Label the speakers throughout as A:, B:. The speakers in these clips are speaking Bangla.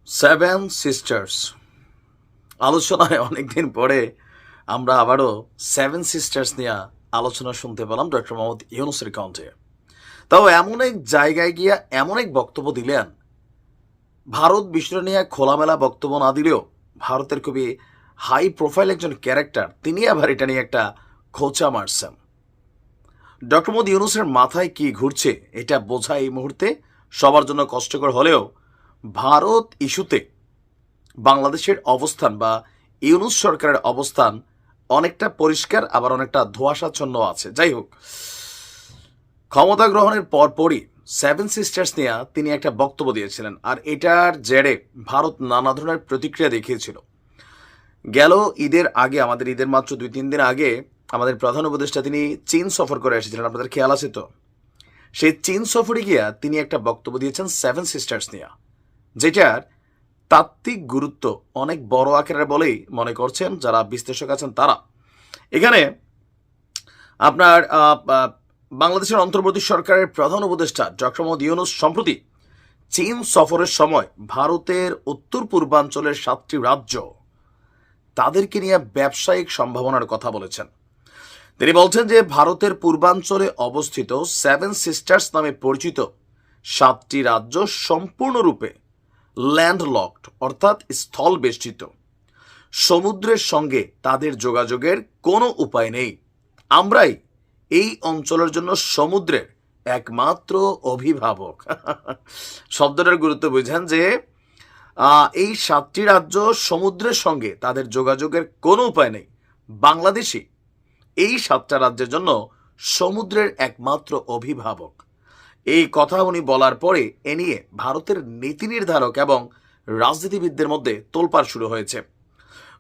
A: সেভেন সিস্টার্স আলোচনায় অনেকদিন পরে আমরা আবারও সেভেন সিস্টার্স নিয়ে আলোচনা শুনতে পেলাম ডক্টর মোহাম্মদ ইউনূসের কণ্ঠে। তাও এমন এক জায়গায় গিয়া এমন এক বক্তব্য দিলেন, ভারত বিষয় নিয়ে খোলামেলা বক্তব্য না দিলেও ভারতের খুবই হাই প্রোফাইল একজন ক্যারেক্টার, তিনি আবার এটা নিয়ে একটা খোঁচা মারছেন। ডক্টর মোহাম্মদ ইউনূসের মাথায় কি ঘুরছে এটা বোঝা এই মুহূর্তে সবার জন্য কষ্টকর হলেও ভারত ইস্যুতে বাংলাদেশের অবস্থান বা ইউনূস সরকারের অবস্থান অনেকটা পরিষ্কার, আবার অনেকটা ধোঁয়াশাচ্ছন্ন আছে। যাই হোক, ক্ষমতা গ্রহণের পরপরই সেভেন সিস্টার্স নিয়ে তিনি একটা বক্তব্য দিয়েছিলেন, আর এটার জেরে ভারত নানা ধরনের প্রতিক্রিয়া দেখিয়েছিল। গেল ঈদের আগে, আমাদের ঈদের মাত্র 2-3 দিন আগে আমাদের প্রধান উপদেষ্টা তিনি চীন সফর করে এসেছিলেন, আপনাদের খেয়াল আছে তো? সেই চীন সফরে গিয়া তিনি একটা বক্তব্য দিয়েছেন সেভেন সিস্টার্স নিয়ে, যেটার তাত্ত্বিক গুরুত্ব অনেক বড় আকারের বলেই মনে করছেন যারা বিশ্লেষক আছেন তারা। এখানে আপনার বাংলাদেশের অন্তর্বর্তী সরকারের প্রধান উপদেষ্টা ডক্টর মোহাম্মদ ইউনূস সম্প্রতি চীন সফরের সময় ভারতের উত্তর পূর্বাঞ্চলের 7টি রাজ্য তাদেরকে নিয়ে ব্যবসায়িক সম্ভাবনার কথা বলেছেন। তিনি বলছেন যে ভারতের পূর্বাঞ্চলে অবস্থিত সেভেন সিস্টার্স নামে পরিচিত 7টি রাজ্য সম্পূর্ণরূপে ল্যান্ডলকড, অর্থাৎ স্থল বেষ্টিত। সমুদ্রের সঙ্গে তাদের যোগাযোগের কোনো উপায় নেই। আমরাই এই অঞ্চলের জন্য সমুদ্রের একমাত্র অভিভাবক। শব্দটার গুরুত্ব বুঝেন যে এই 7টি রাজ্য সমুদ্রের সঙ্গে তাদের যোগাযোগের কোনো উপায় নেই। বাংলাদেশই এই 7টা রাজ্যের জন্য সমুদ্রের একমাত্র অভিভাবক। এই কথা উনি বলার পরে এ নিয়ে ভারতের নীতি নির্ধারক এবং রাজনীতিবিদদের মধ্যে তোলপাড় শুরু হয়েছে।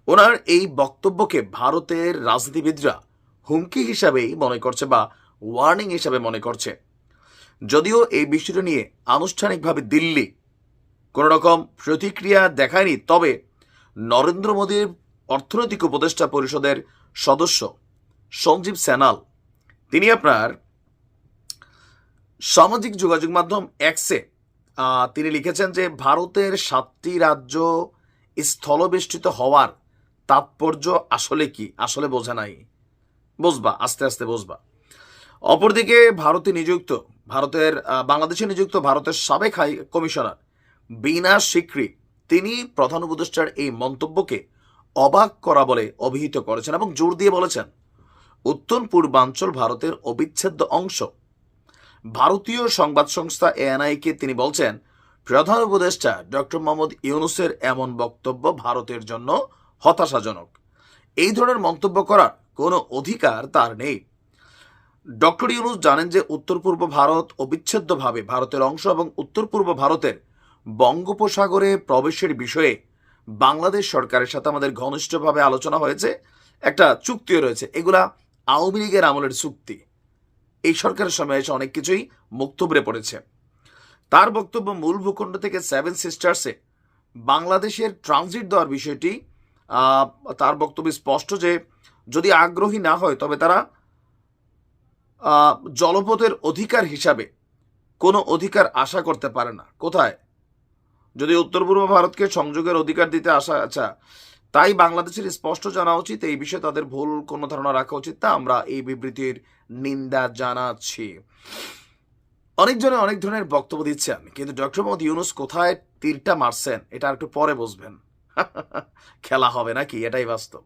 A: ওনার এই বক্তব্যকে ভারতের রাজনীতিবিদরা হুমকি হিসাবেই মনে করছে বা ওয়ার্নিং হিসাবে মনে করছে। যদিও এই বিষয়টা নিয়ে আনুষ্ঠানিকভাবে দিল্লি কোনো রকম প্রতিক্রিয়া দেখায়নি, তবে নরেন্দ্র মোদীর অর্থনৈতিক উপদেষ্টা পরিষদের সদস্য সঞ্জীব সান্যাল তিনি আপনার সামাজিক যোগাযোগ মাধ্যম এক্সে তিনি লিখেছেন যে ভারতের 7টি রাজ্য স্থলবেষ্টিত হওয়ার তাৎপর্য আসলে কি, আসলে বোঝা নাই, বুঝবা, আস্তে আস্তে বুঝবা। অপরদিকে বাংলাদেশে নিযুক্ত ভারতের সাবেক হাই কমিশনার বীণা সিকরি তিনি প্রধান উপদেষ্টার এই মন্তব্যকে অবাক করা বলে অভিহিত করেছেন এবং জোর দিয়ে বলেছেন উত্তর পূর্বাঞ্চল ভারতের অবিচ্ছেদ্য অংশ। ভারতীয় সংবাদ সংস্থা এএনআইকে তিনি বলছেন প্রধান উপদেষ্টা ডক্টর মোহাম্মদ ইউনূসের এমন বক্তব্য ভারতের জন্য হতাশাজনক। এই ধরনের মন্তব্য করার কোনো অধিকার তার নেই। ডক্টর ইউনূস জানেন যে উত্তর পূর্ব ভারত অবিচ্ছেদ্যভাবে ভারতের অংশ এবং উত্তর পূর্ব ভারতের বঙ্গোপসাগরে প্রবেশের বিষয়ে বাংলাদেশ সরকারের সাথে আমাদের ঘনিষ্ঠভাবে আলোচনা হয়েছে, একটা চুক্তিও রয়েছে। এগুলা আওয়ামী লীগের আমলের চুক্তি, এই সরকারের সময় এসে অনেক কিছুই মুক্তবরে পড়েছে। তার বক্তব্য মূল ভূখণ্ড থেকে সেভেন সিস্টার্সে বাংলাদেশের ট্রানজিট দেওয়ার বিষয়টি তার বক্তব্য স্পষ্ট যে যদি আগ্রহী না হয় তবে তারা জলপথের অধিকার হিসাবে কোনো অধিকার আশা করতে পারে না। কোথায়? যদি উত্তর পূর্ব ভারতকে সংযোগের অধিকার দিতে আসা, আচ্ছা, তাই বাংলাদেশের স্পষ্ট জানা উচিত, এই বিষয়ে তাদের ভুল কোনো ধারণা রাখা উচিত না। আমরা এই বিবৃতির নিন্দা জানাচ্ছি। অনেকজনে অনেক ধরনের বক্তব্য দিচ্ছেন, কিন্তু ডক্টর মোহাম্মদ ইউনূস কোথায় তীরটা মারছেন এটা একটু পরে বুঝবেন। খেলা হবে নাকি, এটাই বাস্তব।